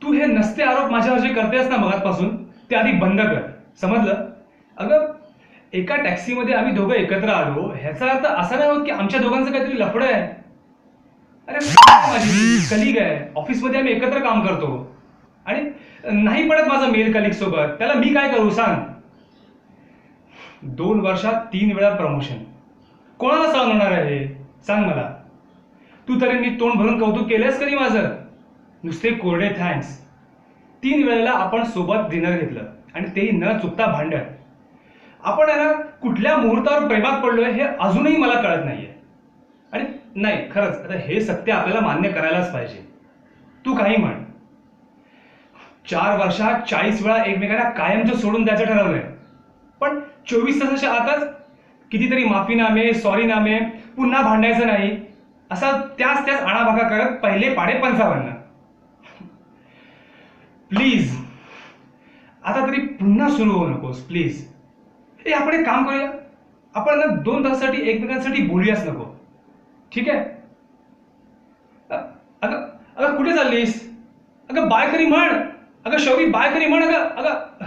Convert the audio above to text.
तू हे नसते आरोप माझ्यावर जे करतेस ना मगातपासून ते आधी बंद कर, समजलं? अगं, एका टॅक्सीमध्ये आम्ही दोघं एकत्र आलो ह्याचा अर्थ असा नाही होत की आमच्या दोघांचं काहीतरी लफडं आहे. अरे माझी कलिग आहे, ऑफिसमध्ये आम्ही एकत्र काम करतो आणि नाही पडत माझा मेल कलिग सोबत, त्याला मी काय करू सांग? 2 वर्षात 3 वेळा प्रमोशन, कोणाला सहन होणार आहे सांग मला? तू तरी मी तोंड भरून कौतुक केलंस कधी माझं? नुसते कोरडे थँक्स. 3 वेळेला आपण सोबत डिनर घेतलं आणि तेही न चुकता भांडण. आपण आहे ना कुठल्या मुहूर्तावर प्रेमात पडलोय हे अजूनही मला कळत नाहीये. आणि नाही खरंच आता हे सत्य आपल्याला मान्य करायलाच पाहिजे. तू काही म्हण, 4 वर्षात 40 वेळा एकमेकांना कायमचं सोडून द्यायचं ठरवलंय, पण 24 तासाच्या आतच कितीतरी माफीनामे, सॉरीनामे, पुन्हा भांडायचं नाही असा त्याच त्याच आणाभाका करत पहिले पाडे 55. प्लीज आता तरी पुन्हा सुरू होऊ नकोस प्लीज. हे आपण एक काम करूया, आपण ना 2 तासासाठी एकमेकांसाठी बोलूयाच नको, ठीक आहे? अगं अगं कुठे चाललीस? अगं बाय तरी म्हण. अगं शौरी बाय तरी म्हण. अगं अगं